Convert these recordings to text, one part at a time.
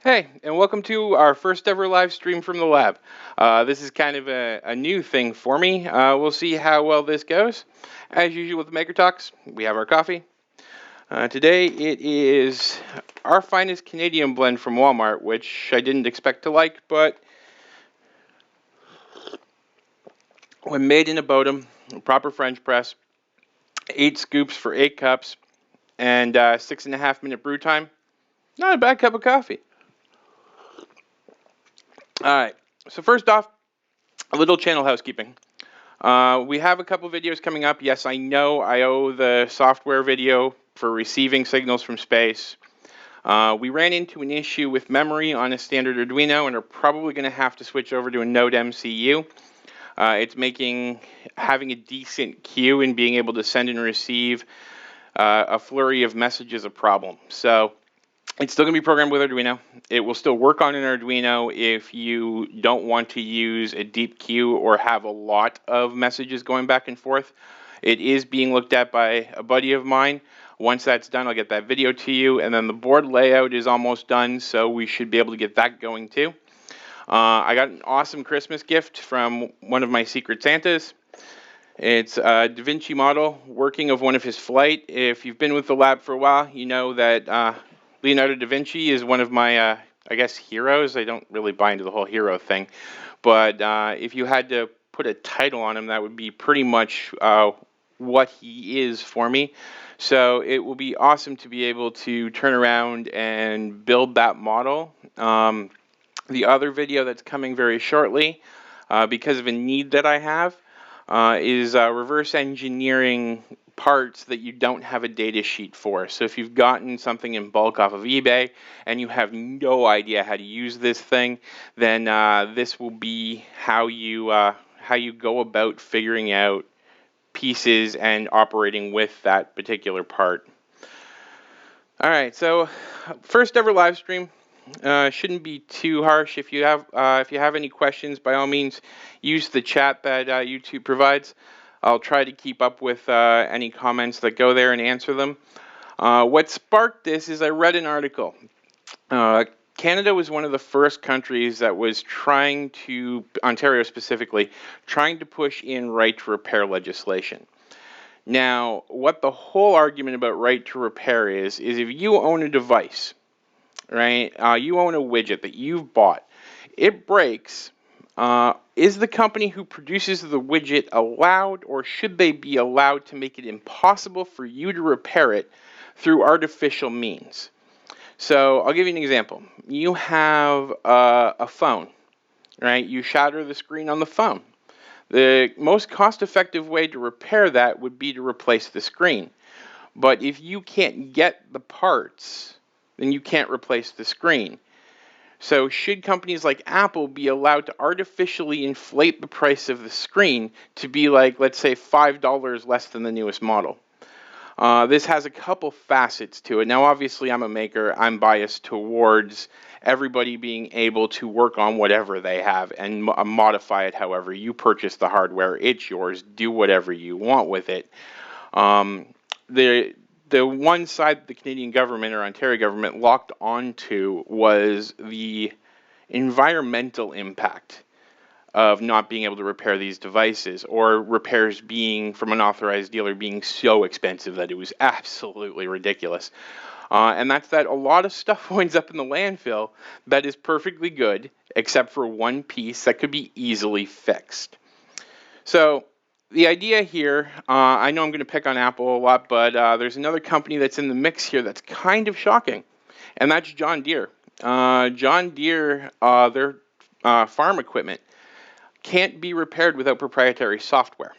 Hey, and welcome to our first ever live stream from the lab. This is kind of a new thing for me. We'll see how well this goes. As usual with the Maker Talks, we have our coffee. Today it is our finest Canadian blend from Walmart, which I didn't expect to like, but when made in a Bodum, proper French press, 8 scoops for 8 cups, and 6.5 minute brew time, not a bad cup of coffee. Alright, so first off, a little channel housekeeping. We have a couple videos coming up. Yes, I know I owe the software video for receiving signals from space. We ran into an issue with memory on a standard Arduino and are probably going to have to switch over to a Node MCU. It's making having a decent queue and being able to send and receive a flurry of messages a problem. So it's still going to be programmed with Arduino. It will still work on an Arduino if you don't want to use a deep queue or have a lot of messages going back and forth. It is being looked at by a buddy of mine. Once that's done, I'll get that video to you, and then the board layout is almost done, so we should be able to get that going too. I got an awesome Christmas gift from one of my Secret Santas. It's a Da Vinci model working of one of his flight. If you've been with the lab for a while, you know that Leonardo da Vinci is one of my, I guess, heroes. I don't really buy into the whole hero thing. But if you had to put a title on him, that would be pretty much what he is for me. So it will be awesome to be able to turn around and build that model. The other video that's coming very shortly, because of a need that I have, is reverse engineering parts that you don't have a data sheet for. So if you've gotten something in bulk off of eBay and you have no idea how to use this thing, then this will be how you go about figuring out pieces and operating with that particular part. All right, so first ever live stream. Shouldn't be too harsh. If you have any questions, by all means, use the chat that YouTube provides. I'll try to keep up with any comments that go there and answer them. What sparked this is I read an article. Canada was one of the first countries that was trying to, Ontario specifically, trying to push in right to repair legislation. Now, what the whole argument about right to repair is if you own a device, right? You own a widget that you've bought. It breaks. Is the company who produces the widget allowed, or should they be allowed to make it impossible for you to repair it through artificial means? So I'll give you an example. You have a phone, right? You shatter the screen on the phone. The most cost-effective way to repair that would be to replace the screen. But if you can't get the parts, then you can't replace the screen. So should companies like Apple be allowed to artificially inflate the price of the screen to be like, let's say, $5 less than the newest model? This has a couple facets to it. Now, obviously, I'm a maker. I'm biased towards everybody being able to work on whatever they have and modify it however. You purchase the hardware. It's yours. Do whatever you want with it. The one side the Canadian government or Ontario government locked onto was the environmental impact of not being able to repair these devices, or repairs being from an authorized dealer being so expensive that it was absolutely ridiculous. And that's that a lot of stuff winds up in the landfill that is perfectly good, except for one piece that could be easily fixed. So the idea here, I know I'm going to pick on Apple a lot, but there's another company that's in the mix here that's kind of shocking, and that's John Deere. John Deere, their farm equipment can't be repaired without proprietary software.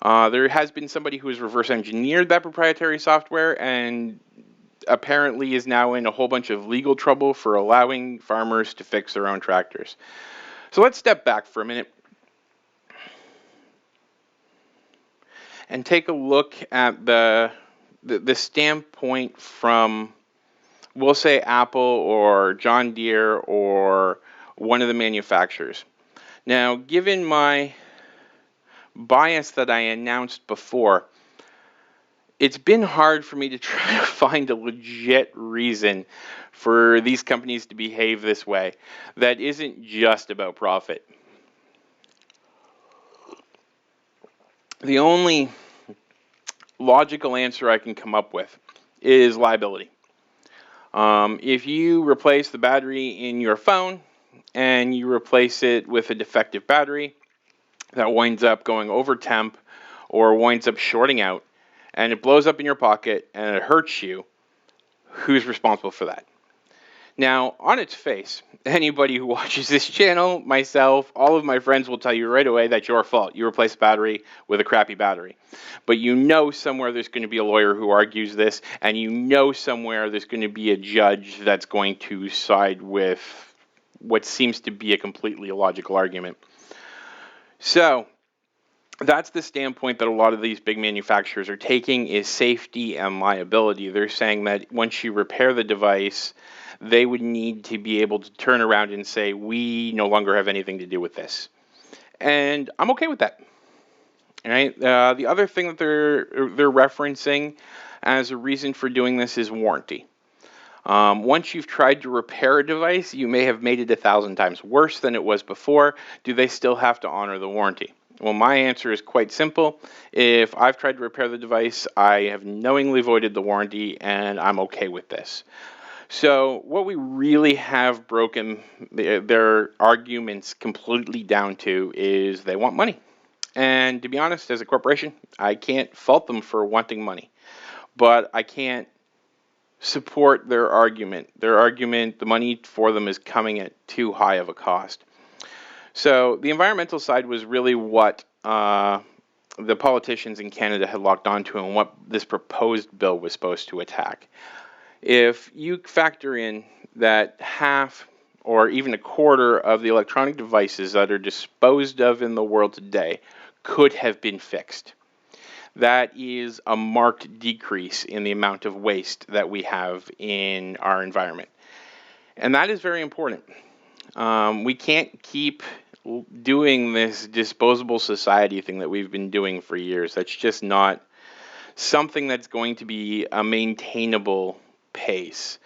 There has been somebody who has reverse engineered that proprietary software and apparently is now in a whole bunch of legal trouble for allowing farmers to fix their own tractors. So let's step back for a minute and take a look at the standpoint from, we'll say, Apple or John Deere or one of the manufacturers. Now, given my bias that I announced before, it's been hard for me to try to find a legit reason for these companies to behave this way that isn't just about profit. The only logical answer I can come up with is liability. If you replace the battery in your phone and you replace it with a defective battery that winds up going over temp or winds up shorting out and it blows up in your pocket and it hurts you, who's responsible for that? Now, on its face, anybody who watches this channel, myself, all of my friends will tell you right away that's your fault. You replaced a battery with a crappy battery. But you know somewhere there's going to be a lawyer who argues this, and you know somewhere there's going to be a judge that's going to side with what seems to be a completely illogical argument. So, that's the standpoint that a lot of these big manufacturers are taking, is safety and liability. They're saying that once you repair the device, they would need to be able to turn around and say, we no longer have anything to do with this. And I'm okay with that. Right? The other thing that they're referencing as a reason for doing this is warranty. Once you've tried to repair a device, you may have made it 1,000 times worse than it was before. Do they still have to honor the warranty? Well, my answer is quite simple. If I've tried to repair the device, I have knowingly voided the warranty, and I'm okay with this. So what we really have broken their arguments completely down to is they want money. And to be honest, as a corporation, I can't fault them for wanting money. But I can't support their argument. Their argument, the money for them is coming at too high of a cost. So the environmental side was really what the politicians in Canada had locked onto and what this proposed bill was supposed to attack. If you factor in that half or even a quarter of the electronic devices that are disposed of in the world today could have been fixed, that is a marked decrease in the amount of waste that we have in our environment. And that is very important. We can't keep doing this disposable society thing that we've been doing for years. That's just not something that's going to be a maintainable pace.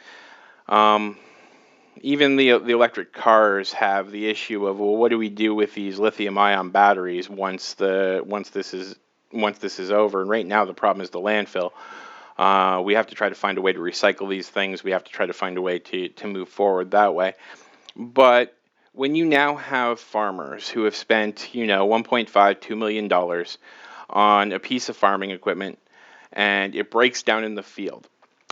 Even the electric cars have the issue of, well, what do we do with these lithium-ion batteries once this is over? And right now the problem is the landfill. We have to try to find a way to recycle these things. We have to try to find a way to move forward that way. But when you now have farmers who have spent, $1.5–2 million on a piece of farming equipment and it breaks down in the field,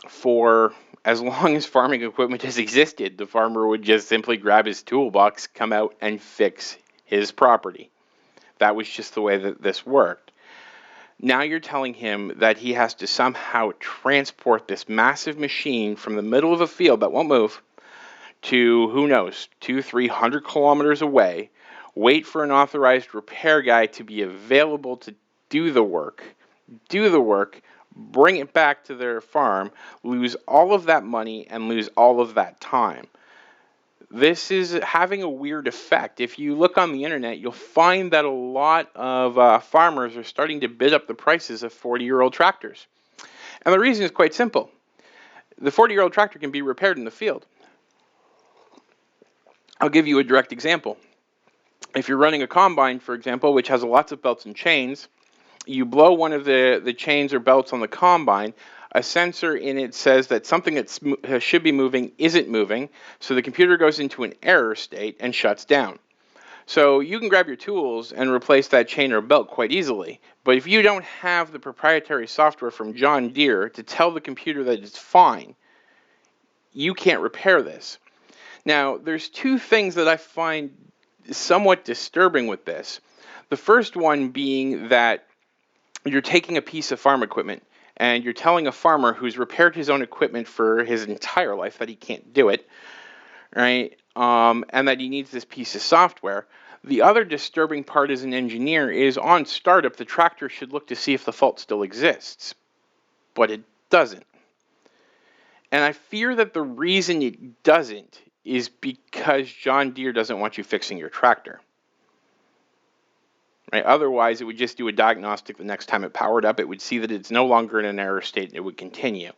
for as long as farming equipment has existed, the farmer would just simply grab his toolbox, come out, and fix his property. That was just the way that this worked. Now you're telling him that he has to somehow transport this massive machine from the middle of a field that won't move to, who knows, 200–300 kilometers away, wait for an authorized repair guy to be available to do the work, bring it back to their farm, lose all of that money, and lose all of that time. This is having a weird effect. If you look on the internet, you'll find that a lot of farmers are starting to bid up the prices of 40-year-old tractors. And the reason is quite simple. The 40-year-old tractor can be repaired in the field. I'll give you a direct example. If you're running a combine, for example, which has lots of belts and chains, you blow one of the chains or belts on the combine, a sensor in it says that something that should be moving isn't moving, so the computer goes into an error state and shuts down. So you can grab your tools and replace that chain or belt quite easily, but if you don't have the proprietary software from John Deere to tell the computer that it's fine, you can't repair this. Now, there's two things that I find somewhat disturbing with this. The first one being that you're taking a piece of farm equipment and you're telling a farmer who's repaired his own equipment for his entire life that he can't do it, right? And that he needs this piece of software. The other disturbing part as an engineer is on startup, the tractor should look to see if the fault still exists, but it doesn't. And I fear that the reason it doesn't is because John Deere doesn't want you fixing your tractor. Right? Otherwise, it would just do a diagnostic the next time it powered up. It would see that it's no longer in an error state and it would continue.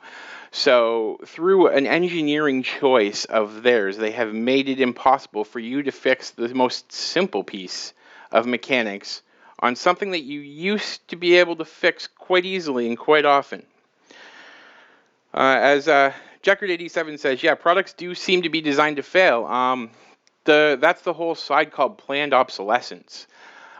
So through an engineering choice of theirs, they have made it impossible for you to fix the most simple piece of mechanics on something that you used to be able to fix quite easily and quite often. As Jeckard87 says, yeah, products do seem to be designed to fail. That's the whole side called planned obsolescence.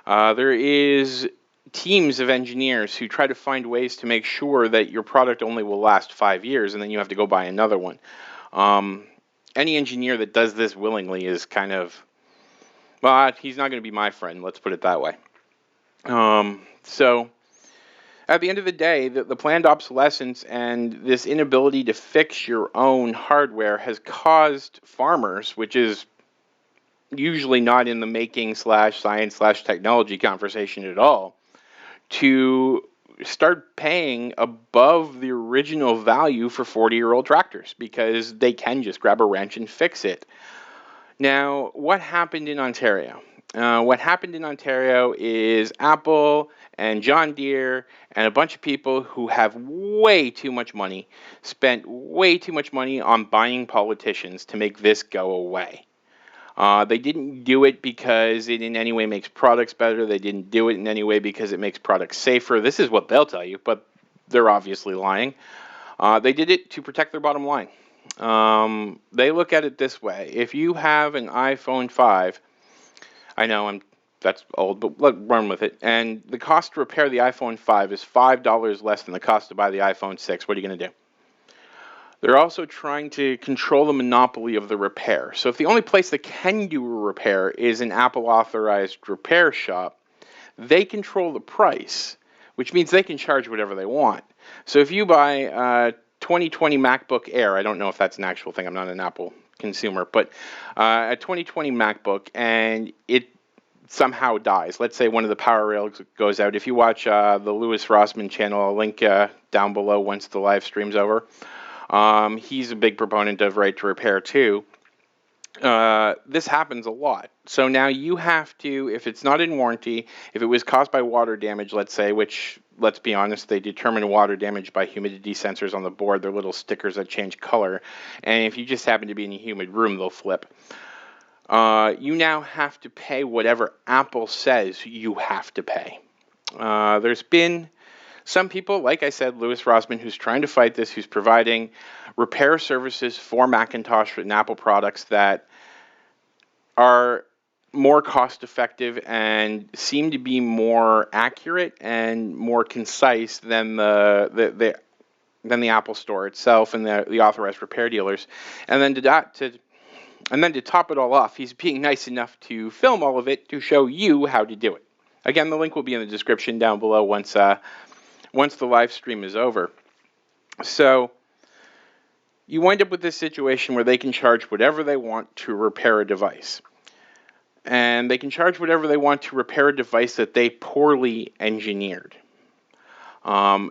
There is teams of engineers who try to find ways to make sure that your product only will last 5 years, and then you have to go buy another one. Any engineer that does this willingly is kind of, well, he's not going to be my friend, let's put it that way. So at the end of the day, the planned obsolescence and this inability to fix your own hardware has caused farmers, which is usually not in the making / science / technology conversation at all, to start paying above the original value for 40-year-old tractors because they can just grab a wrench and fix it. Now, what happened in Ontario? What happened in Ontario is Apple and John Deere and a bunch of people who have way too much money spent way too much money on buying politicians to make this go away. They didn't do it because it in any way makes products better. They didn't do it in any way because it makes products safer. This is what they'll tell you, but they're obviously lying. They did it to protect their bottom line. They look at it this way. If you have an iPhone 5, I know that's old, but let's run with it. And the cost to repair the iPhone 5 is $5 less than the cost to buy the iPhone 6. What are you going to do? They're also trying to control the monopoly of the repair. So if the only place that can do a repair is an Apple-authorized repair shop, they control the price, which means they can charge whatever they want. So if you buy a 2020 MacBook Air, I don't know if that's an actual thing, I'm not an Apple consumer, but a 2020 MacBook and it somehow dies. Let's say one of the power rails goes out. If you watch the Louis Rossmann channel, I'll link down below once the live stream's over. He's a big proponent of right to repair too. This happens a lot. So now you have to, if it's not in warranty, if it was caused by water damage, let's say, which, let's be honest, they determine water damage by humidity sensors on the board. They're little stickers that change color. And if you just happen to be in a humid room, they'll flip. You now have to pay whatever Apple says you have to pay. There's been some people, like I said, Louis Rossmann, who's trying to fight this, who's providing repair services for Macintosh and Apple products that are more cost effective and seem to be more accurate and more concise than the Apple Store itself and the authorized repair dealers. And then to top it all off, he's being nice enough to film all of it to show you how to do it. Again, the link will be in the description down below once the live stream is over. So you wind up with this situation where they can charge whatever they want to repair a device. And they can charge whatever they want to repair a device that they poorly engineered.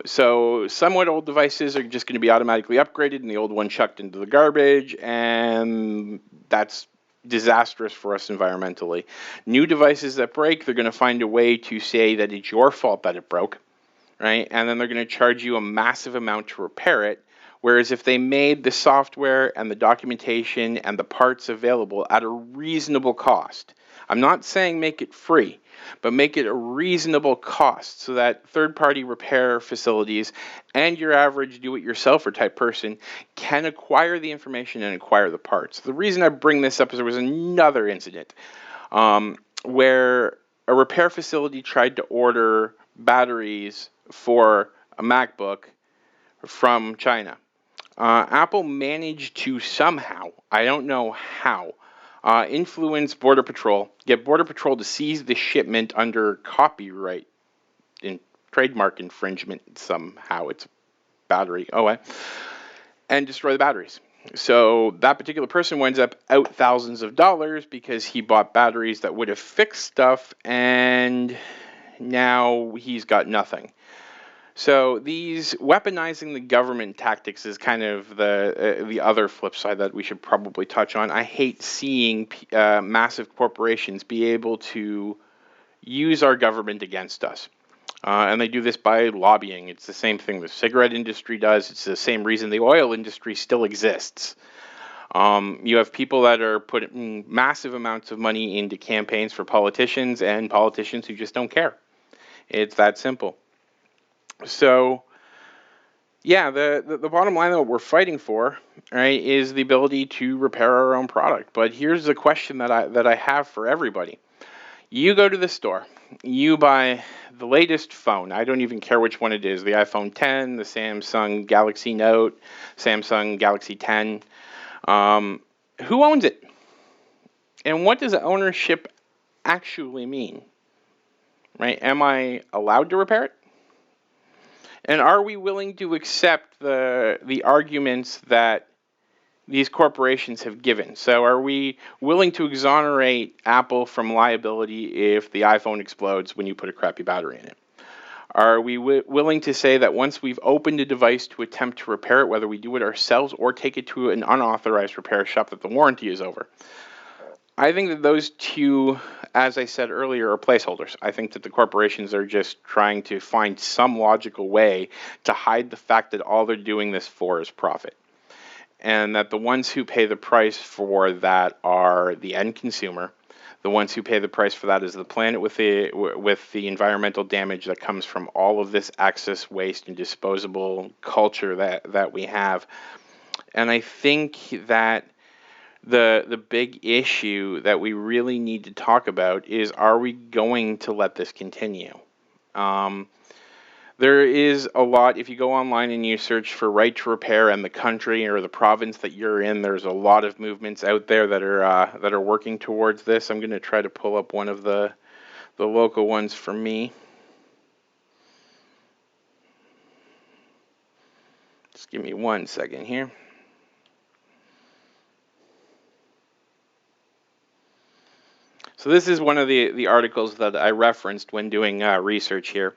So somewhat old devices are just going to be automatically upgraded and the old one chucked into the garbage, and that's disastrous for us environmentally. New devices that break, they're going to find a way to say that it's your fault that it broke, right? And then they're going to charge you a massive amount to repair it. Whereas if they made the software and the documentation and the parts available at a reasonable cost, I'm not saying make it free, but make it a reasonable cost so that third-party repair facilities and your average do-it-yourselfer type person can acquire the information and acquire the parts. The reason I bring this up is there was another incident where a repair facility tried to order batteries for a MacBook from China. Apple managed to somehow, I don't know how, influence Border Patrol, get Border Patrol to seize the shipment under copyright and trademark infringement somehow. It's a battery, and destroy the batteries. So that particular person winds up out thousands of dollars because he bought batteries that would have fixed stuff, and now he's got nothing. So these weaponizing the government tactics is kind of the other flip side that we should probably touch on. I hate seeing massive corporations be able to use our government against us. And they do this by lobbying. It's the same thing the cigarette industry does. It's the same reason the oil industry still exists. You have people that are putting massive amounts of money into campaigns for politicians and politicians who just don't care. It's that simple. So, yeah, the bottom line that we're fighting for, right, is the ability to repair our own product. But here's the question that I have for everybody. You go to the store, you buy the latest phone. I don't even care which one it is, the iPhone 10, the Samsung Galaxy Note, Samsung Galaxy 10. Who owns it? And what does ownership actually mean? Right? Am I allowed to repair it? And are we willing to accept the arguments that these corporations have given? So are we willing to exonerate Apple from liability if the iPhone explodes when you put a crappy battery in it? Are we willing to say that once we've opened a device to attempt to repair it, whether we do it ourselves or take it to an unauthorized repair shop, that the warranty is over? I think that those two, as I said earlier, are placeholders. I think that the corporations are just trying to find some logical way to hide the fact that all they're doing this for is profit. And that the ones who pay the price for that are the end consumer. The ones who pay the price for that is the planet with the environmental damage that comes from all of this excess waste and disposable culture that we have. And I think that the big issue that we really need to talk about is, are we going to let this continue? There is a lot, if you go online and you search for right to repair and the country or the province that you're in, there's a lot of movements out there that are working towards this. I'm going to try to pull up one of the local ones for me. Just give me 1 second here. So this is one of the articles that I referenced when doing research here.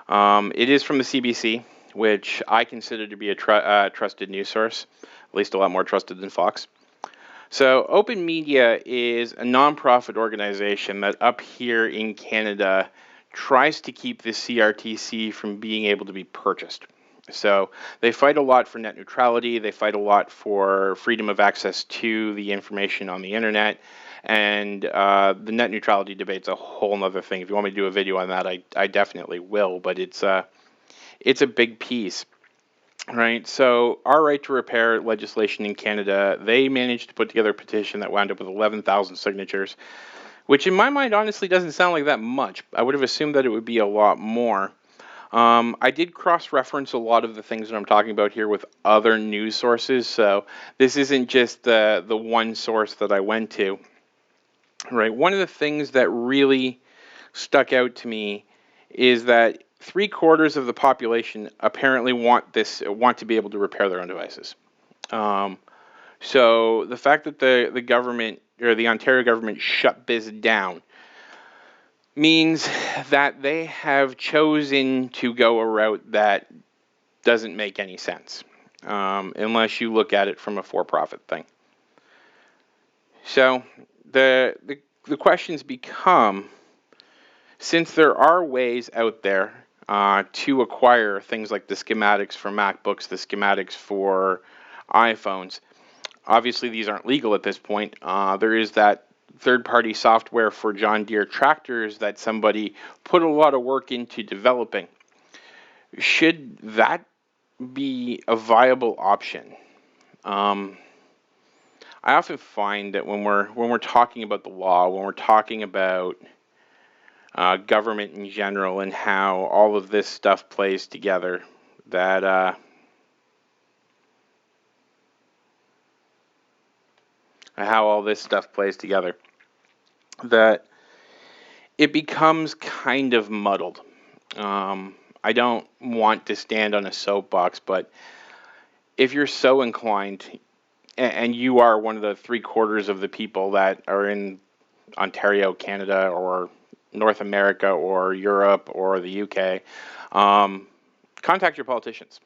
It is from the CBC, which I consider to be a trusted news source, at least a lot more trusted than Fox. So Open Media is a nonprofit organization that up here in Canada tries to keep the CRTC from being able to be purchased. So they fight a lot for net neutrality. They fight a lot for freedom of access to the information on the internet. And the net neutrality debate's a whole other thing. If you want me to do a video on that, I definitely will. But it's a big piece, right? So our right to repair legislation in Canada, they managed to put together a petition that wound up with 11,000 signatures, which in my mind honestly doesn't sound like that much. I would have assumed that it would be a lot more. I did cross-reference a lot of the things that I'm talking about here with other news sources, so this isn't just the one source that I went to. Right. One of the things that really stuck out to me is that 3/4 of the population apparently want to be able to repair their own devices. So the fact that the government or the Ontario government shut this down means that they have chosen to go a route that doesn't make any sense, unless you look at it from a for-profit thing. So the questions become, since there are ways out there to acquire things like the schematics for MacBooks, the schematics for iPhones, obviously these aren't legal at this point. There is that third-party software for John Deere tractors that somebody put a lot of work into developing. Should that be a viable option? I often find that when we're talking about the law, when we're talking about government in general and how all of this stuff plays together, that that it becomes kind of muddled. I don't want to stand on a soapbox, but if you're so inclined, and you are one of the 3/4 of the people that are in Ontario, Canada, or North America, or Europe, or the UK, contact your politicians.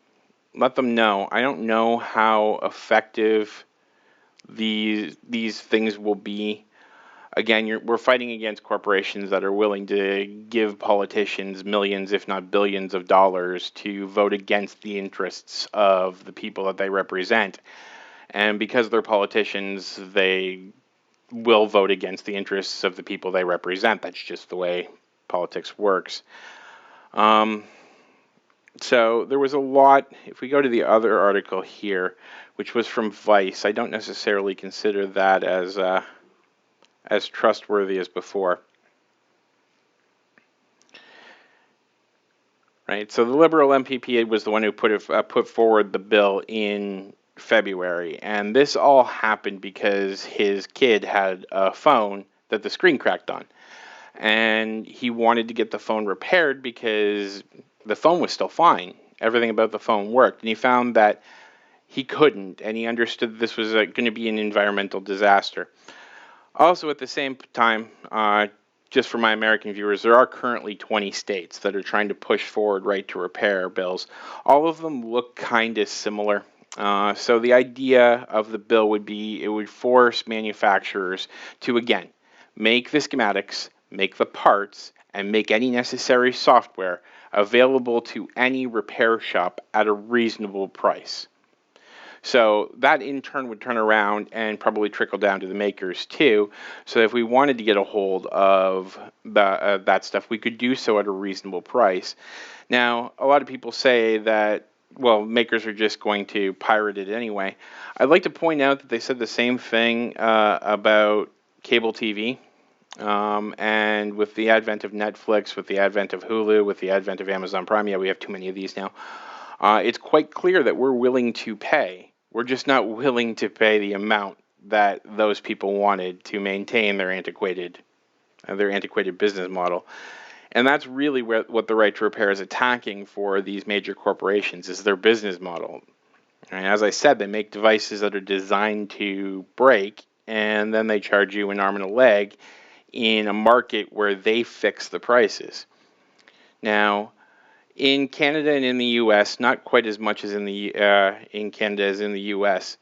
Let them know. I don't know how effective these things will be. Again, we're fighting against corporations that are willing to give politicians millions, if not billions of dollars to vote against the interests of the people that they represent. And because they're politicians, they will vote against the interests of the people they represent. That's just the way politics works. So there was a lot. If we go to the other article here, which was from Vice, I don't necessarily consider that as trustworthy as before. Right. So the Liberal MPP was the one who put forward the bill in February, and this all happened because his kid had a phone that the screen cracked on, and he wanted to get the phone repaired because the phone was still fine. Everything about the phone worked, and he found that he couldn't, and he understood this was going to be an environmental disaster. Also, at the same time, just for my American viewers, there are currently 20 states that are trying to push forward right to repair bills. All of them look kind of similar. So the idea of the bill would be it would force manufacturers to, again, make the schematics, make the parts, and make any necessary software available to any repair shop at a reasonable price. So that in turn would turn around and probably trickle down to the makers too. So if we wanted to get a hold of that stuff, we could do so at a reasonable price. Now, a lot of people say that, well, makers are just going to pirate it anyway. I'd like to point out that they said the same thing about cable TV. And with the advent of Netflix, with the advent of Hulu, with the advent of Amazon Prime, yeah, we have too many of these now. It's quite clear that we're willing to pay. We're just not willing to pay the amount that those people wanted to maintain their antiquated business model. And that's really what the right to repair is attacking for these major corporations, is their business model. And as I said, they make devices that are designed to break, and then they charge you an arm and a leg in a market where they fix the prices. Now, in Canada and in the U.S., not quite as much as in Canada as in the U.S.,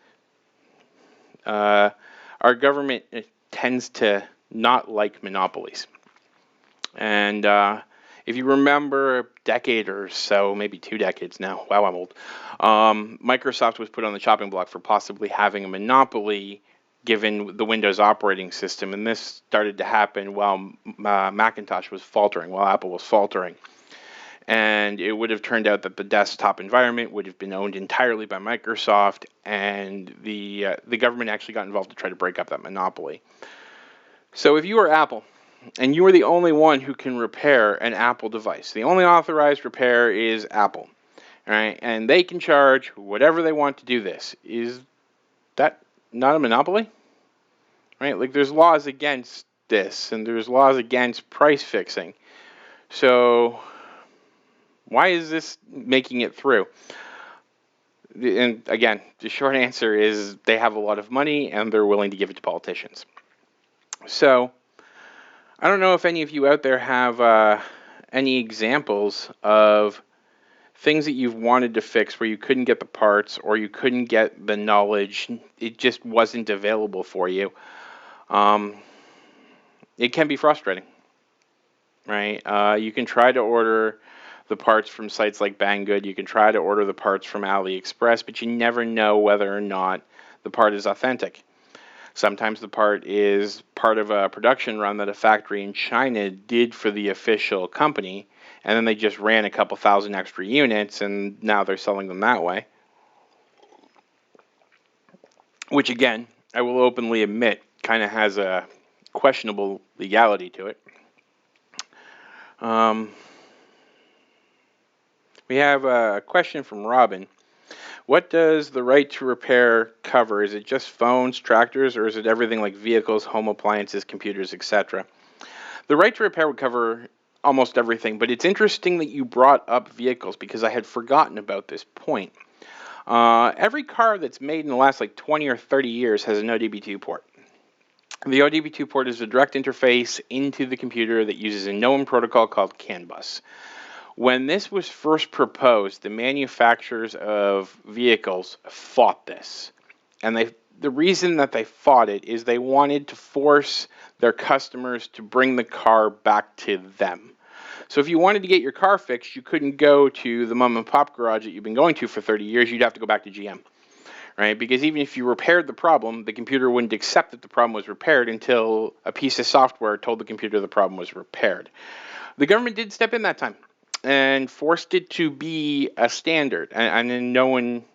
our government tends to not like monopolies. And if you remember a decade or so, maybe 2 decades now, wow, I'm old, Microsoft was put on the chopping block for possibly having a monopoly given the Windows operating system. And this started to happen while Macintosh was faltering, while Apple was faltering. And it would have turned out that the desktop environment would have been owned entirely by Microsoft, and the government actually got involved to try to break up that monopoly. So if you are Apple, and you are the only one who can repair an Apple device, the only authorized repair is Apple, right? And they can charge whatever they want to do this. Is that not a monopoly? Right? Like, there's laws against this, and there's laws against price fixing. So why is this making it through? And again, the short answer is they have a lot of money and they're willing to give it to politicians. So I don't know if any of you out there have any examples of things that you've wanted to fix where you couldn't get the parts or you couldn't get the knowledge. It just wasn't available for you. It can be frustrating, right? You can try to order the parts from sites like Banggood. You can try to order the parts from AliExpress, but you never know whether or not the part is authentic. Sometimes the part is part of a production run that a factory in China did for the official company, and then they just ran a couple thousand extra units, and now they're selling them that way. Which, again, I will openly admit, kind of has a questionable legality to it. We have a question from Robin. What does the right to repair cover? Is it just phones, tractors, or is it everything like vehicles, home appliances, computers, etc.? The right to repair would cover almost everything, but it's interesting that you brought up vehicles because I had forgotten about this point. Every car that's made in the last 20 or 30 years has an ODB2 port. The ODB2 port is a direct interface into the computer that uses a known protocol called CAN bus. When this was first proposed, the manufacturers of vehicles fought this. And the reason that they fought it is they wanted to force their customers to bring the car back to them. So if you wanted to get your car fixed, you couldn't go to the mom and pop garage that you've been going to for 30 years. You'd have to go back to GM, right? Because even if you repaired the problem, the computer wouldn't accept that the problem was repaired until a piece of software told the computer the problem was repaired. The government did step in that time and forced it to be a standard and a known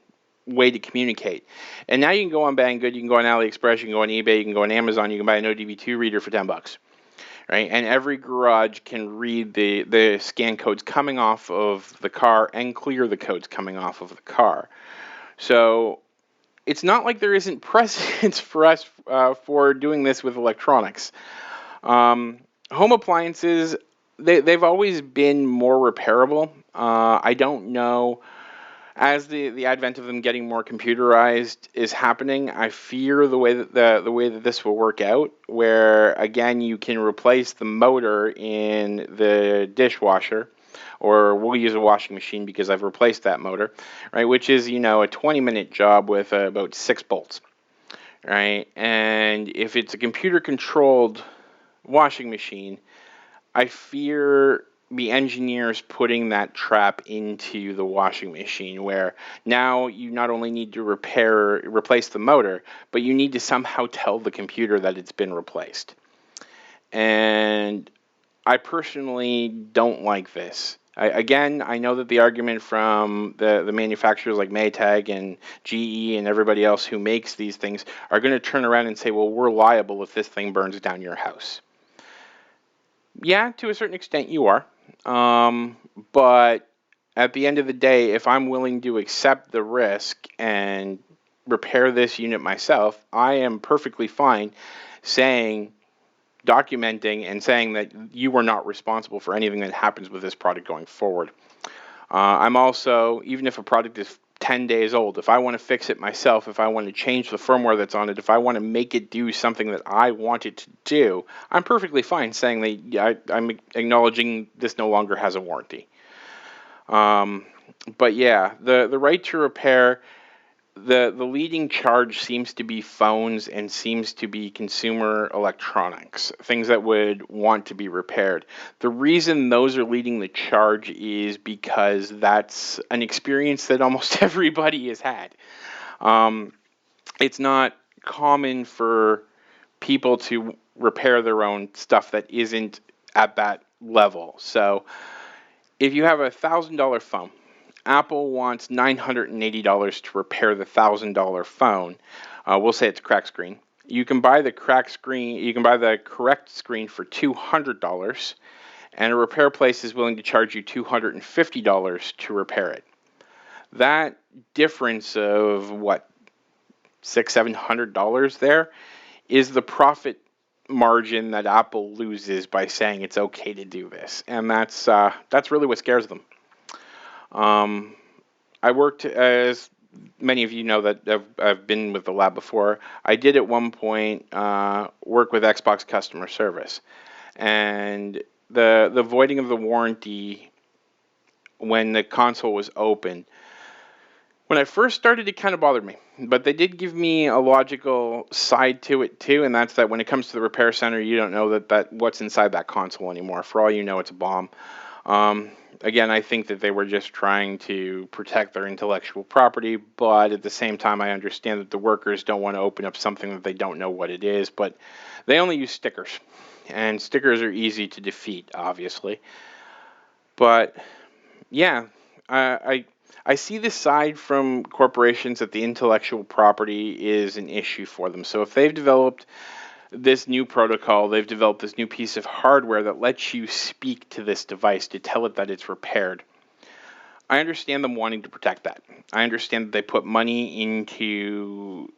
way to communicate. And now you can go on Banggood, you can go on AliExpress, you can go on eBay, you can go on Amazon, you can buy an ODB2 reader for $10. Right, and every garage can read the scan codes coming off of the car and clear the codes coming off of the car. So it's not like there isn't precedence for us for doing this with electronics. Home appliances, they've always been more repairable. I don't know. As the advent of them getting more computerized is happening, I fear the way that the way that this will work out, where again you can replace the motor in the dishwasher, or we'll use a washing machine because I've replaced that motor, right? Which is, you know, a 20-minute job with about 6 bolts, right? And if it's a computer-controlled washing machine, I fear the engineers putting that trap into the washing machine, where now you not only need to replace the motor, but you need to somehow tell the computer that it's been replaced. And I personally don't like this. I know that the argument from the manufacturers like Maytag and GE and everybody else who makes these things are going to turn around and say, well, we're liable if this thing burns down your house. Yeah, to a certain extent you are. But at the end of the day, if I'm willing to accept the risk and repair this unit myself, I am perfectly fine documenting and saying that you are not responsible for anything that happens with this product going forward. I'm also, even if a product is 10 days old, if I want to fix it myself, if I want to change the firmware that's on it, if I want to make it do something that I want it to do, I'm perfectly fine saying that I'm acknowledging this no longer has a warranty. But yeah, the right to repair, the leading charge seems to be phones and seems to be consumer electronics, things that would want to be repaired. The reason those are leading the charge is because that's an experience that almost everybody has had. It's not common for people to repair their own stuff that isn't at that level. So if you have a $1,000 phone, Apple wants $980 to repair the $1,000 phone. We'll say it's a cracked screen. You can buy the cracked screen. You can buy the correct screen for $200, and a repair place is willing to charge you $250 to repair it. That difference of what, $600-$700 there is the profit margin that Apple loses by saying it's okay to do this, and that's really what scares them. I worked, as many of you know that I've been with the lab before, I did at one point work with Xbox customer service. And the voiding of the warranty when the console was open, when I first started, it kind of bothered me. But they did give me a logical side to it too, and that's that when it comes to the repair center, you don't know that what's inside that console anymore. For all you know, it's a bomb. Again, I think that they were just trying to protect their intellectual property, but at the same time, I understand that the workers don't want to open up something that they don't know what it is, but they only use stickers, and stickers are easy to defeat, obviously. But yeah, I see this side from corporations that the intellectual property is an issue for them. So if they've developed this new protocol, they've developed this new piece of hardware that lets you speak to this device to tell it that it's repaired, I understand them wanting to protect that. I understand that they put money into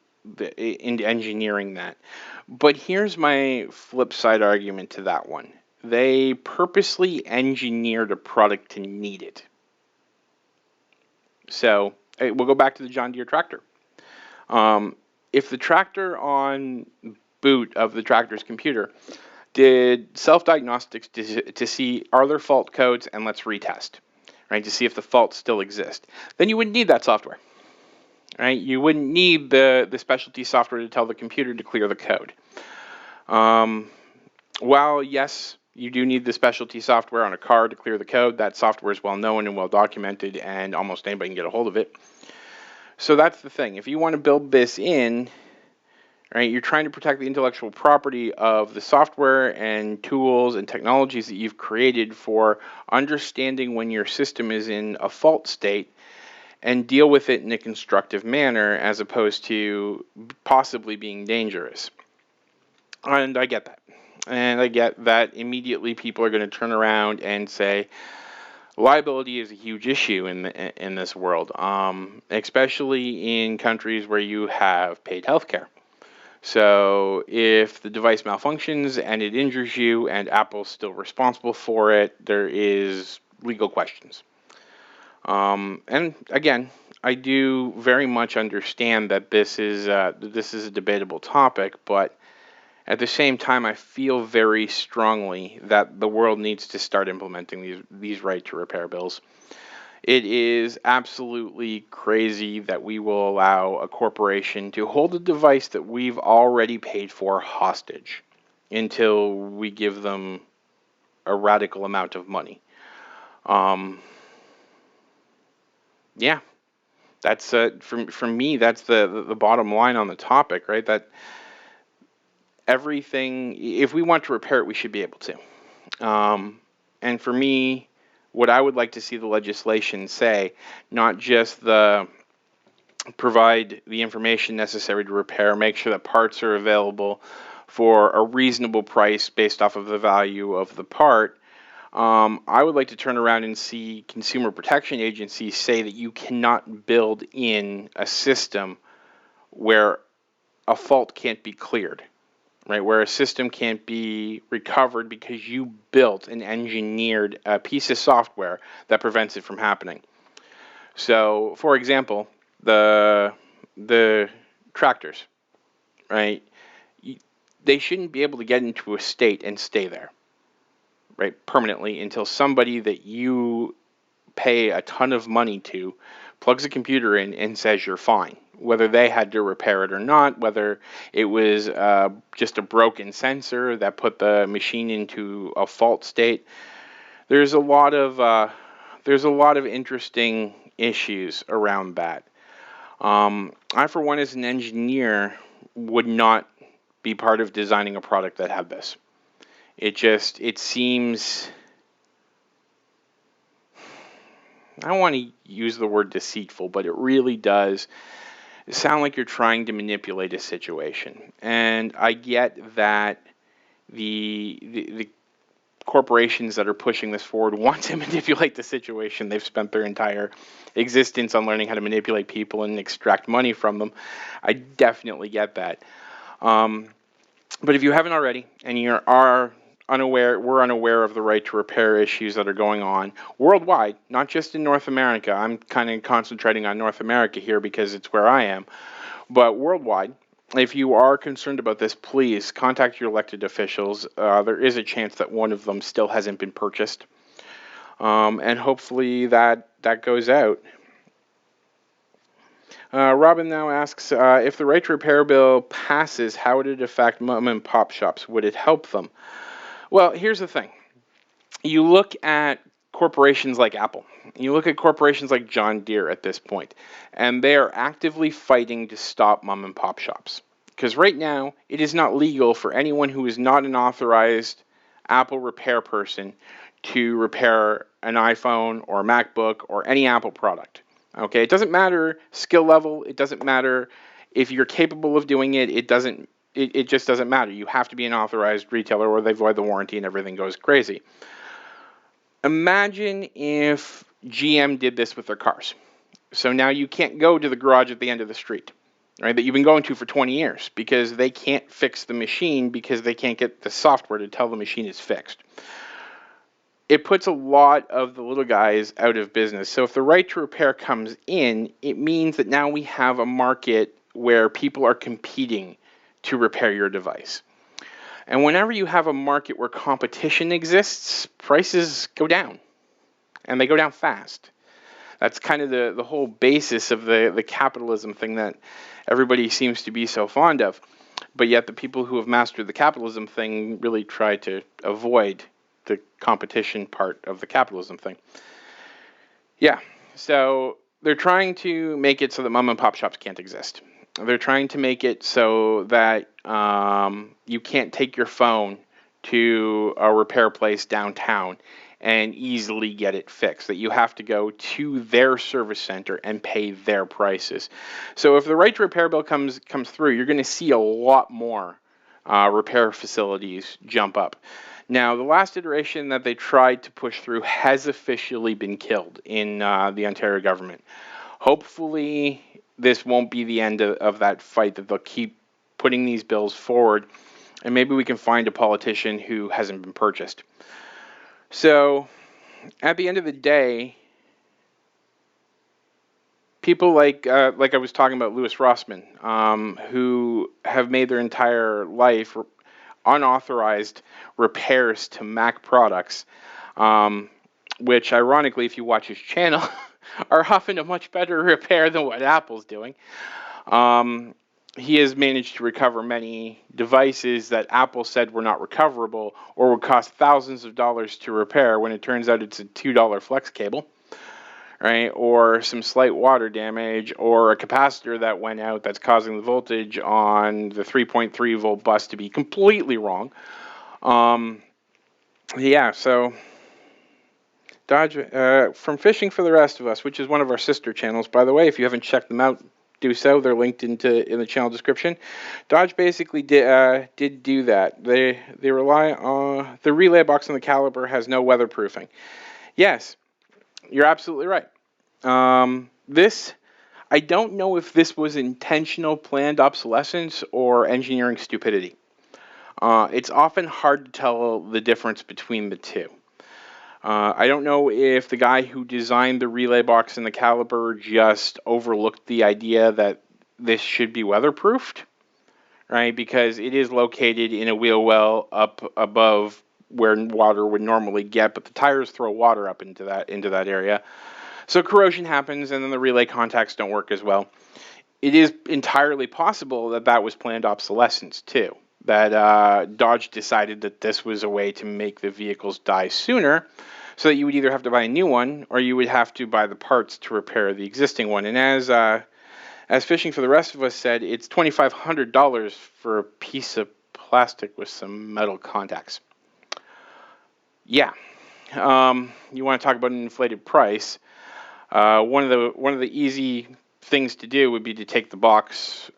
engineering that. But here's my flip side argument to that one. They purposely engineered a product to need it. So we'll go back to the John Deere tractor. If the tractor on boot of the tractor's computer did self-diagnostics to see are there fault codes and let's retest, right, to see if the faults still exist, then you wouldn't need that software, right? You wouldn't need the specialty software to tell the computer to clear the code. While, yes, you do need the specialty software on a card to clear the code, that software is well known and well documented, and almost anybody can get a hold of it. So that's the thing. If you want to build this in, right, you're trying to protect the intellectual property of the software and tools and technologies that you've created for understanding when your system is in a fault state and deal with it in a constructive manner as opposed to possibly being dangerous. And I get that. And I get that immediately people are going to turn around and say, liability is a huge issue in this world, especially in countries where you have paid healthcare. So if the device malfunctions and it injures you and Apple's still responsible for it, there is legal questions. And again, I do very much understand that this is a debatable topic, but at the same time, I feel very strongly that the world needs to start implementing these right to repair bills. It is absolutely crazy that we will allow a corporation to hold a device that we've already paid for hostage until we give them a radical amount of money. Yeah, that's for me. That's the bottom line on the topic, right? That everything, if we want to repair it, we should be able to. And for me, what I would like to see the legislation say, not just provide the information necessary to repair, make sure that parts are available for a reasonable price based off of the value of the part. I would like to turn around and see consumer protection agencies say that you cannot build in a system where a fault can't be cleared, right? Where a system can't be recovered because you built and engineered a piece of software that prevents it from happening. So, for example, the tractors, right? They shouldn't be able to get into a state and stay there, right, permanently until somebody that you pay a ton of money to plugs a computer in and says you're fine, whether they had to repair it or not, whether it was just a broken sensor that put the machine into a fault state. There's a lot of interesting issues around that. I, for one, as an engineer, would not be part of designing a product that had this. It seems, I don't want to use the word deceitful, but it really does sound like you're trying to manipulate a situation. And I get that the corporations that are pushing this forward want to manipulate the situation. They've spent their entire existence on learning how to manipulate people and extract money from them. I definitely get that. But if you haven't already, and we're unaware of the right to repair issues that are going on worldwide, not just in North America. I'm kind of concentrating on North America here because it's where I am, but worldwide. If you are concerned about this, please contact your elected officials. There is a chance that one of them still hasn't been purchased, and hopefully that goes out. Robin now asks, if the right to repair bill passes, how would it affect mom and pop shops? Would it help them? Well, here's the thing. You look at corporations like Apple. You look at corporations like John Deere at this point, and they are actively fighting to stop mom and pop shops. Because right now, it is not legal for anyone who is not an authorized Apple repair person to repair an iPhone or a MacBook or any Apple product. Okay, it doesn't matter skill level. It doesn't matter if you're capable of doing it. It just doesn't matter. You have to be an authorized retailer or they void the warranty and everything goes crazy. Imagine if GM did this with their cars. So now you can't go to the garage at the end of the street, right, that you've been going to for 20 years because they can't fix the machine because they can't get the software to tell the machine is fixed. It puts a lot of the little guys out of business. So if the right to repair comes in, it means that now we have a market where people are competing to repair your device. And whenever you have a market where competition exists, prices go down. And they go down fast. That's kind of the whole basis of the capitalism thing that everybody seems to be so fond of. But yet the people who have mastered the capitalism thing really try to avoid the competition part of the capitalism thing. Yeah, so they're trying to make it so that mom and pop shops can't exist. They're trying to make it so that you can't take your phone to a repair place downtown and easily get it fixed, that you have to go to their service center and pay their prices. So if the right to repair bill comes through, you're going to see a lot more repair facilities jump up. Now, the last iteration that they tried to push through has officially been killed in the Ontario government. Hopefully, this won't be the end of that fight, that they'll keep putting these bills forward, and maybe we can find a politician who hasn't been purchased. So, at the end of the day, people like I was talking about Louis Rossmann, who have made their entire life unauthorized repairs to Mac products, which ironically, if you watch his channel, are often a much better repair than what Apple's doing. He has managed to recover many devices that Apple said were not recoverable or would cost thousands of dollars to repair, when it turns out it's a $2 flex cable, right? Or some slight water damage, or a capacitor that went out that's causing the voltage on the 3.3 volt bus to be completely wrong. Yeah, so Dodge, from Fishing for the Rest of Us, which is one of our sister channels, by the way, if you haven't checked them out, do so. They're linked in the channel description. Dodge basically did do that. They rely on the relay box on the caliber has no weatherproofing. Yes, you're absolutely right. This, I don't know if this was intentional planned obsolescence or engineering stupidity. It's often hard to tell the difference between the two. I don't know if the guy who designed the relay box and the caliber just overlooked the idea that this should be weatherproofed, right? Because it is located in a wheel well up above where water would normally get, but the tires throw water up into that area. So corrosion happens, and then the relay contacts don't work as well. It is entirely possible that that was planned obsolescence too. That Dodge decided that this was a way to make the vehicles die sooner, so that you would either have to buy a new one or you would have to buy the parts to repair the existing one. And as Fishing for the Rest of Us said, it's $2,500 for a piece of plastic with some metal contacts. Yeah, you want to talk about an inflated price? One of the easy things to do would be to take the box,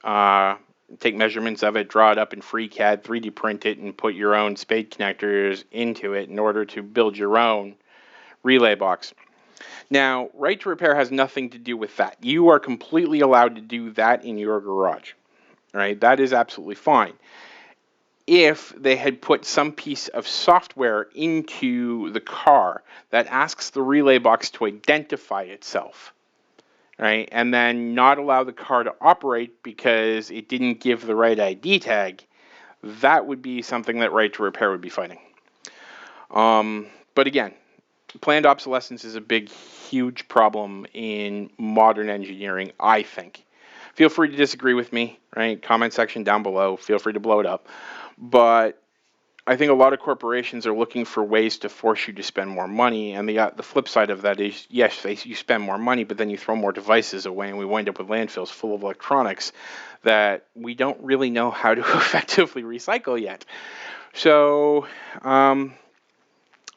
take measurements of it, draw it up in FreeCAD, 3D print it, and put your own spade connectors into it in order to build your own relay box. Now, right to repair has nothing to do with that. You are completely allowed to do that in your garage, right? That is absolutely fine. If they had put some piece of software into the car that asks the relay box to identify itself, right, and then not allow the car to operate because it didn't give the right ID tag, that would be something that right to repair would be fighting. But again, planned obsolescence is a big, huge problem in modern engineering, I think. Feel free to disagree with me, right? Comment section down below. Feel free to blow it up. But I think a lot of corporations are looking for ways to force you to spend more money, and the flip side of that is, yes, you spend more money, but then you throw more devices away, and we wind up with landfills full of electronics that we don't really know how to effectively recycle yet. So,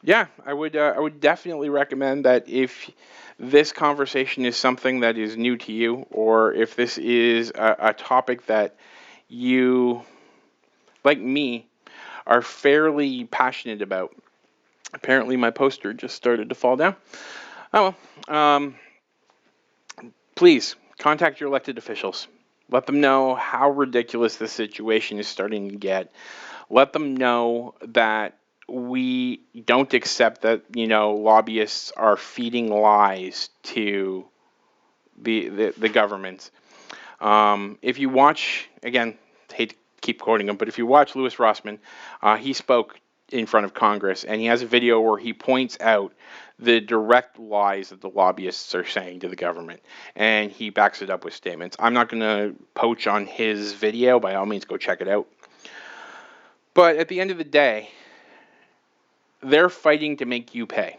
yeah, I would definitely recommend that if this conversation is something that is new to you, or if this is a topic that you, like me, are fairly passionate about. Apparently my poster just started to fall down. Oh well. Please contact your elected officials. Let them know how ridiculous this situation is starting to get. Let them know that we don't accept that, lobbyists are feeding lies to the government. If you watch, again, hate to keep quoting him, but if you watch Louis Rossmann, he spoke in front of Congress, and he has a video where he points out the direct lies that the lobbyists are saying to the government, and he backs it up with statements. I'm not going to poach on his video. By all means, go check it out. But at the end of the day, they're fighting to make you pay.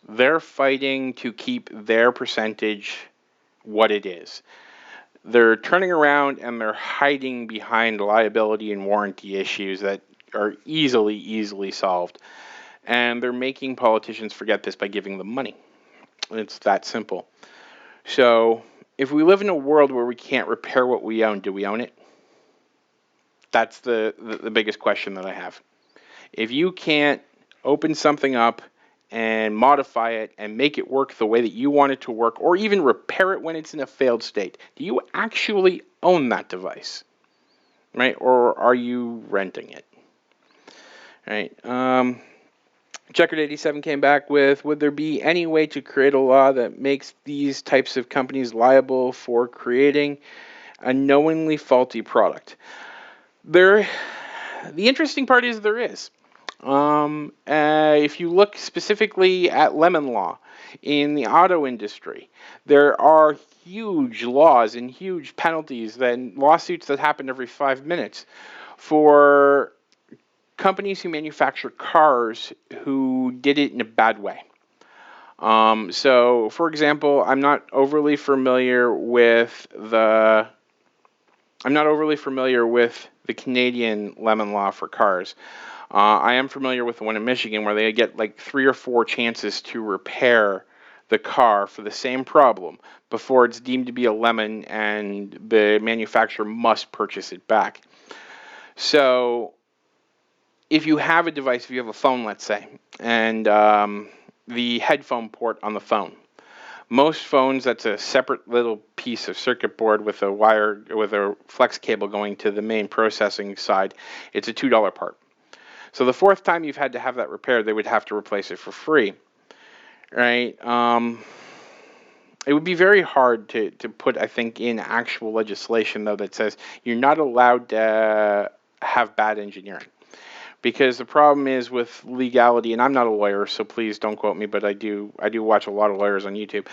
They're fighting to keep their percentage what it is. They're turning around and they're hiding behind liability and warranty issues that are easily solved. And they're making politicians forget this by giving them money. It's that simple. So if we live in a world where we can't repair what we own, do we own it? That's the biggest question that I have. If you can't open something up and modify it and make it work the way that you want it to work, or even repair it when it's in a failed state, do you actually own that device? Right? Or are you renting it? Right? Checkered 87 came back with, would there be any way to create a law that makes these types of companies liable for creating a knowingly faulty product? The interesting part is there is. If you look specifically at lemon law in the auto industry, there are huge laws and huge penalties and lawsuits that happen every 5 minutes for companies who manufacture cars who did it in a bad way. So, for example, I'm not overly familiar with the Canadian lemon law for cars. I am familiar with the one in Michigan where they get like 3 or 4 chances to repair the car for the same problem before it's deemed to be a lemon and the manufacturer must purchase it back. So if you have a device, if you have a phone, let's say, and the headphone port on the phone, most phones, that's a separate little piece of circuit board with a wire, with a flex cable going to the main processing side. It's a $2 part. So the 4th time you've had to have that repaired, they would have to replace it for free, right? It would be very hard to put, I think, in actual legislation, though, that says you're not allowed to have bad engineering. Because the problem is with legality, and I'm not a lawyer, so please don't quote me, but I do watch a lot of lawyers on YouTube.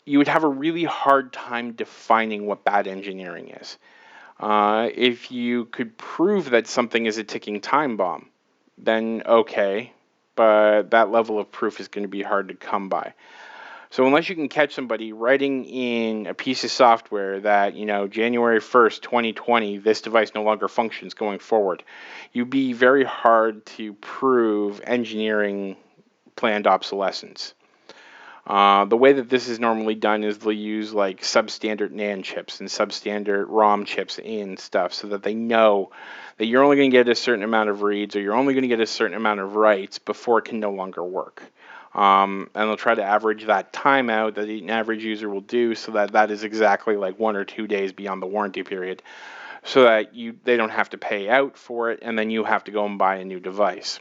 You would have a really hard time defining what bad engineering is. If you could prove that something is a ticking time bomb, then okay, but that level of proof is going to be hard to come by. So unless you can catch somebody writing in a piece of software that, January 1st, 2020, this device no longer functions going forward, you'd be very hard to prove engineering planned obsolescence. The way that this is normally done is they'll use like substandard NAND chips and substandard ROM chips in stuff so that they know that you're only going to get a certain amount of reads or you're only going to get a certain amount of writes before it can no longer work. And they'll try to average that time out that an average user will do so that is exactly like 1 or 2 days beyond the warranty period so that they don't have to pay out for it and then you have to go and buy a new device.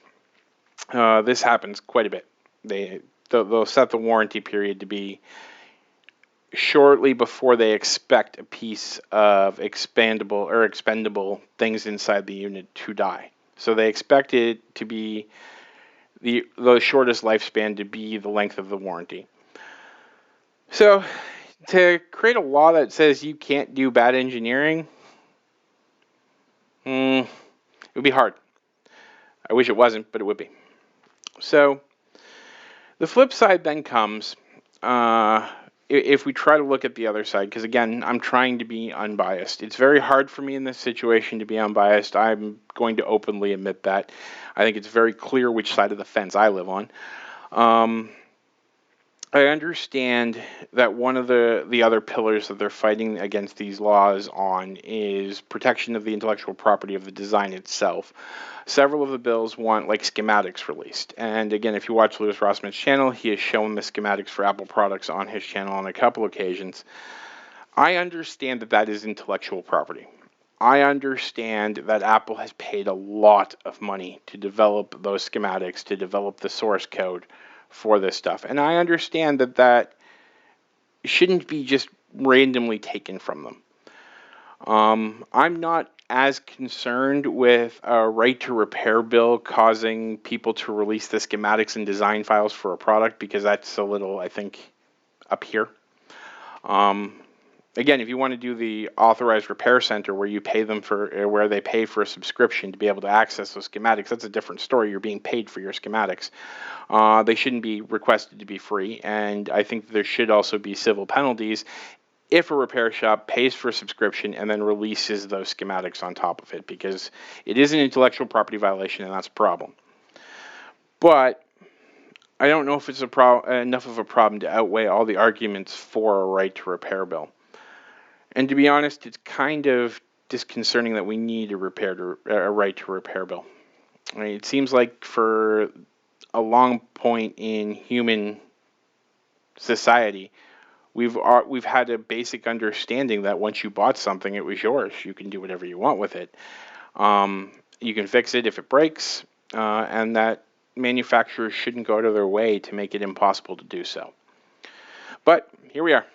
This happens quite a bit. They'll set the warranty period to be shortly before they expect a piece of expendable things inside the unit to die. So they expect it to be the shortest lifespan to be the length of the warranty. So to create a law that says you can't do bad engineering, it would be hard. I wish it wasn't, but it would be. So the flip side then comes, if we try to look at the other side, because again, I'm trying to be unbiased. It's very hard for me in this situation to be unbiased. I'm going to openly admit that. I think it's very clear which side of the fence I live on. I understand that one of the other pillars that they're fighting against these laws on is protection of the intellectual property of the design itself. Several of the bills want like schematics released. And again, if you watch Louis Rossman's channel, he has shown the schematics for Apple products on his channel on a couple occasions. I understand that that is intellectual property. I understand that Apple has paid a lot of money to develop those schematics, to develop the source code for this stuff. And I understand that shouldn't be just randomly taken from them. I'm not as concerned with a right to repair bill causing people to release the schematics and design files for a product, because that's a little, I think, up here. Again, if you want to do the authorized repair center where you pay them for, where they pay for a subscription to be able to access those schematics, that's a different story. You're being paid for your schematics. They shouldn't be requested to be free, and I think there should also be civil penalties if a repair shop pays for a subscription and then releases those schematics on top of it, because it is an intellectual property violation, and that's a problem. But I don't know if it's enough of a problem to outweigh all the arguments for a right to repair bill. And to be honest, it's kind of disconcerting that we need a right to repair bill. I mean, it seems like for a long point in human society, we've had a basic understanding that once you bought something, it was yours. You can do whatever you want with it. You can fix it if it breaks, and that manufacturers shouldn't go out of their way to make it impossible to do so. But here we are.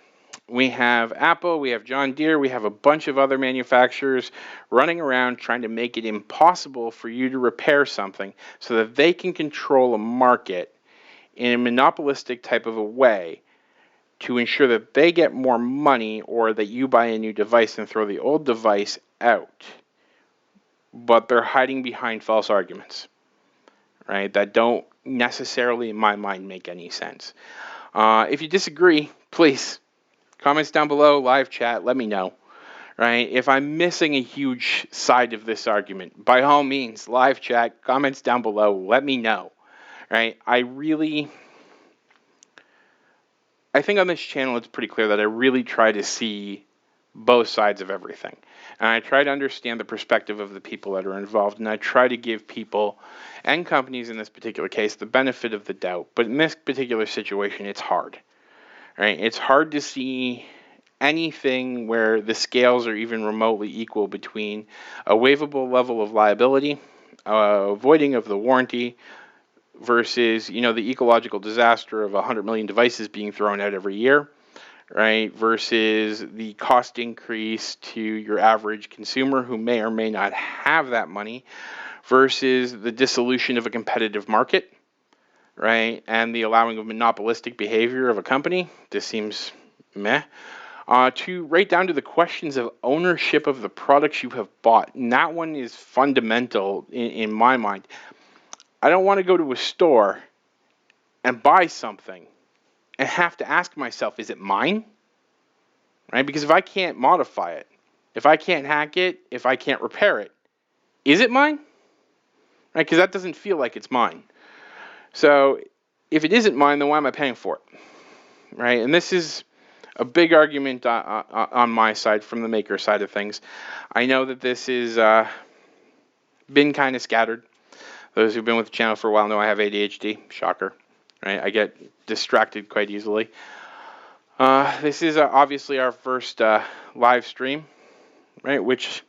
We have Apple, we have John Deere, we have a bunch of other manufacturers running around trying to make it impossible for you to repair something so that they can control a market in a monopolistic type of a way to ensure that they get more money, or that you buy a new device and throw the old device out. But they're hiding behind false arguments, right, that don't necessarily, in my mind, make any sense. If you disagree, please, comments down below, live chat, let me know, right? If I'm missing a huge side of this argument, by all means, live chat, comments down below, let me know, right? I think on this channel it's pretty clear that I really try to see both sides of everything. And I try to understand the perspective of the people that are involved, and I try to give people, and companies in this particular case, the benefit of the doubt. But in this particular situation, it's hard, right? It's hard to see anything where the scales are even remotely equal between a waivable level of liability, avoiding of the warranty, versus, the ecological disaster of 100 million devices being thrown out every year, right? Versus the cost increase to your average consumer who may or may not have that money, versus the dissolution of a competitive market, right? And the allowing of monopolistic behavior of a company. This seems meh. To right down to the questions of ownership of the products you have bought. And that one is fundamental in my mind. I don't want to go to a store and buy something and have to ask myself, is it mine? Right? Because if I can't modify it, if I can't hack it, if I can't repair it, is it mine? Right? Because that doesn't feel like it's mine. So if it isn't mine, then why am I paying for it? Right? And this is a big argument on my side, from the maker side of things. I know that this has been kind of scattered. Those who've been with the channel for a while know I have ADHD. Shocker. Right? I get distracted quite easily. This is obviously our first live stream, right? Which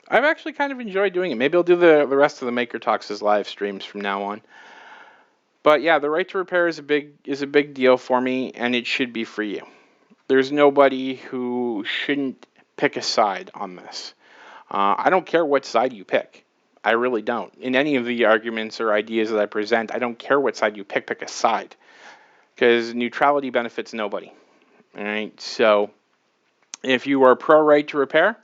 I've actually kind of enjoyed doing it. Maybe I'll do the rest of the Maker Talks as live streams from now on. But yeah, the right to repair is a big deal for me, and it should be for you. There's nobody who shouldn't pick a side on this. I don't care what side you pick. I really don't. In any of the arguments or ideas that I present, I don't care what side you pick. Pick a side. Because neutrality benefits nobody. All right? So if you are pro right to repair,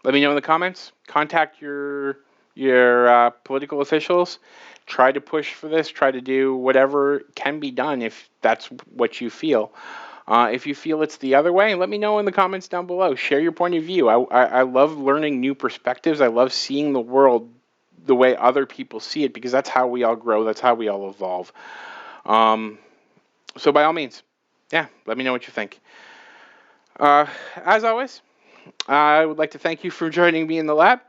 let me know in the comments. Contact your political officials. Try to push for this. Try to do whatever can be done if that's what you feel. If you feel it's the other way, let me know in the comments down below. Share your point of view. I love learning new perspectives. I love seeing the world the way other people see it, because that's how we all grow. That's how we all evolve. So by all means, yeah, let me know what you think. As always, I would like to thank you for joining me in the lab.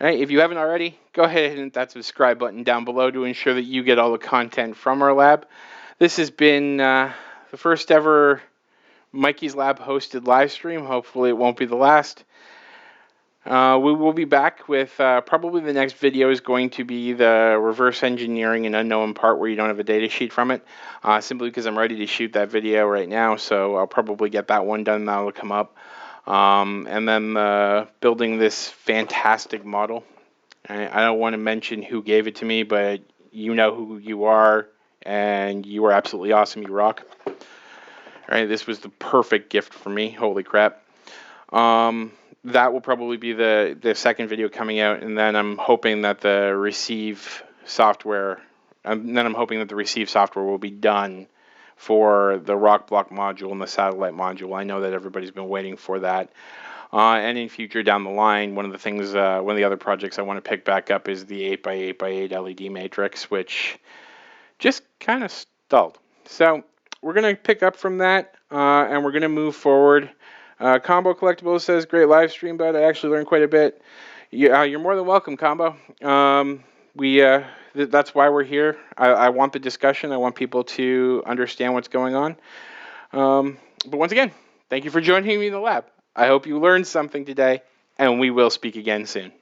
All right, if you haven't already, go ahead and hit that subscribe button down below to ensure that you get all the content from our lab. This has been the first ever Mikey's Lab hosted live stream. Hopefully it won't be the last. We will be back with probably the next video is going to be the reverse engineering and unknown part where you don't have a data sheet from it, simply because I'm ready to shoot that video right now, so I'll probably get that one done. That'll come up. And then building this fantastic model. I don't want to mention who gave it to me, but you know who you are, and you are absolutely awesome. You rock. All right, this was the perfect gift for me. Holy crap. That will probably be the second video coming out, and then I'm hoping that the receive software, will be done for the rock block module and the satellite module. I know that everybody's been waiting for that. And in future down the line, one of the other projects I want to pick back up is the 8x8x8 LED matrix, which just kind of stalled. So we're going to pick up from that, and we're going to move forward. Combo Collectibles says, great live stream, but I actually learned quite a bit. You're more than welcome, Combo. That's why we're here. I want the discussion. I want people to understand what's going on. But once again, thank you for joining me in the lab. I hope you learned something today, and we will speak again soon.